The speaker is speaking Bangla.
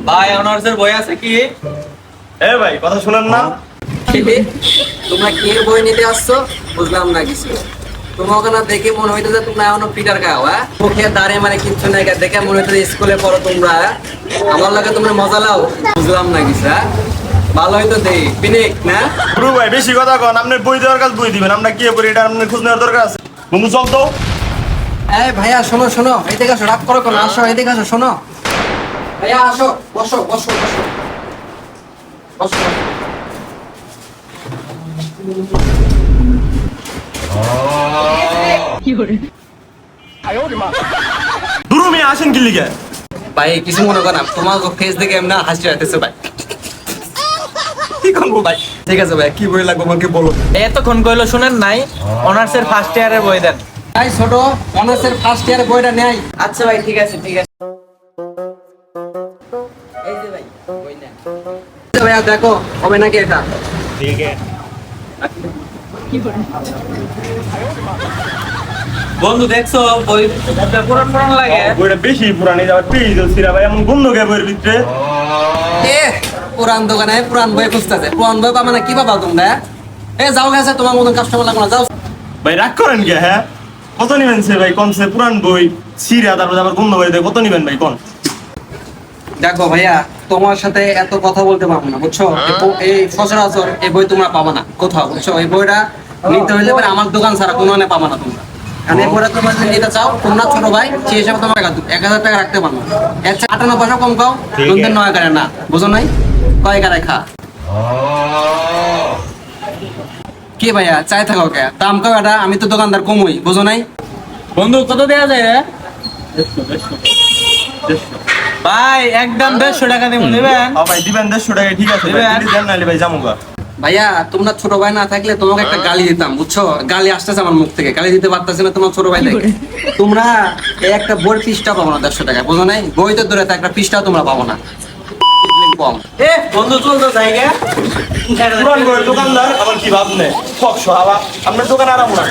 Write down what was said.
ভাই অনার্সের বই আছে কি? এ ভাই কথা শুনেন না? তোমরা কে বই নিতে আসছো বুঝলাম না কিছু। তোমাকে না দেখে মনে হইতেছে তোমরা এখনো পিটার খাও, হ্যাঁ? মুখে দাঁড়িয়ে মানে কিচ্ছু নাই, দেখে মনে হইতেছে স্কুলে পড়ো তোমরা। আমার লাগে তোমরা মজা লাও, বুঝলাম না কিছু। হ্যাঁ, ভালো হইতো দেই পিনিক না। গুরু ভাই বেশি কথা কন, আপনার বই দেওয়ার কাজ বই দিবেন, আমরা কি করি এটা আপনার খোঁজ নেওয়ার দরকার আছে। বন্ধু চল তো। এই ভাইয়া শোনো শোনো, এদিকে আসো, রাগ করো কেন? আসো এদিকে আসো, শোনো ভাইয়া, আসো, বসো বসো বসো বসো। দুরু মিয়া আসেন কি লিগে? ভাই কিছু মনে করো না, তোমার ফেস দেখে এমনি হাসি আসতেছে ভাই। কি করবো ভাই? ঠিক আছে ভাই, কি বই লাগবে আমাকে বলো। এতক্ষণ কইলো শুনেন নাই? অনার্সের ফার্স্ট ইয়ারের বই দেন। ভাই ছোট, অনার্সের ফার্স্ট ইয়ার বইটা নেই। আচ্ছা ভাই, ঠিক আছে ঠিক আছে। এই যে ভাই বই নেন। ভাইয়া দেখো হবে নাকি এটা। ঠিক আছে বন্ধু দেখছো বই পুরান পুরান লাগে? বইটা বেশি পুরানি যাবার পেয়ে যাচ্ছি ভাই, এমন গন্ধ গে বইয়ের ভিতরে। এ পুরান দোকানে পুরান বই খুঁজতেছে, পুরান বই পাবা না কি পাবা তোমরা? এ যাও গেছে, তোমার মতন কাস্টমার লাগবে না, যাও। ভাই রাগ করেন কে? হ্যাঁ কত নিবেন সে ভাই? কোন সে পুরান বই ছিঁড়া তারপর আবার গন্ধ বই দেয়, কত নিবেন ভাই কোন? দেখো ভাইয়া, তোমার সাথে এত কথা বলতে পারবো না, বুঝছো? এই সচরাচর এই বই তোমরা পাবা না কোথাও, বুঝছো? এই বইটা নিতে হইলে পরে আমার দোকান ছাড়া কোনো পাবা না তোমরা। কারণ এই বইটা তোমরা যদি নিতে চাও, তোমরা ছোট ভাই সেই হিসাবে তোমার 1000 টাকা রাখতে পারবো। এর চেয়ে 58 পয়সা কম পাও, তোমাদের 9 করে না, বুঝো নাই? কয় করে খা কি ভাইয়া, চাই থাকো কে? দাম কও এটা, আমি তো দোকানদার কমই, বুঝো নাই? বন্ধু কত দেয়া যায় রে? ভাই একদম 150 টাকা দিব, নেবেন? ভাই দিবেন 150 টাকা, ঠিক আছে ভাই, দিবেন? দিলে দেন নাহলে ভাই জামুগা। ভাইয়া তোমরা ছোট ভাই না থাকলে তোমাকে একটা গালি দিতাম, বুঝছো? গালি আসতেছে আমার মুখ থেকে, গালি দিতে পারতেছে না তোমার ছোট ভাই দেখে। তোমরা এই একটা বই পৃষ্ঠা পাবো না 150 টাকা, বুঝো নাই? বই তো দূরে একটা পৃষ্ঠাও তোমরা পাবো না, কম। এ বন্ধু চল তো জায়গা। পুরান বইয়ের দোকানদার আবার কি ভাবনে? ফকশো আবার আপনার দোকান আরাম না।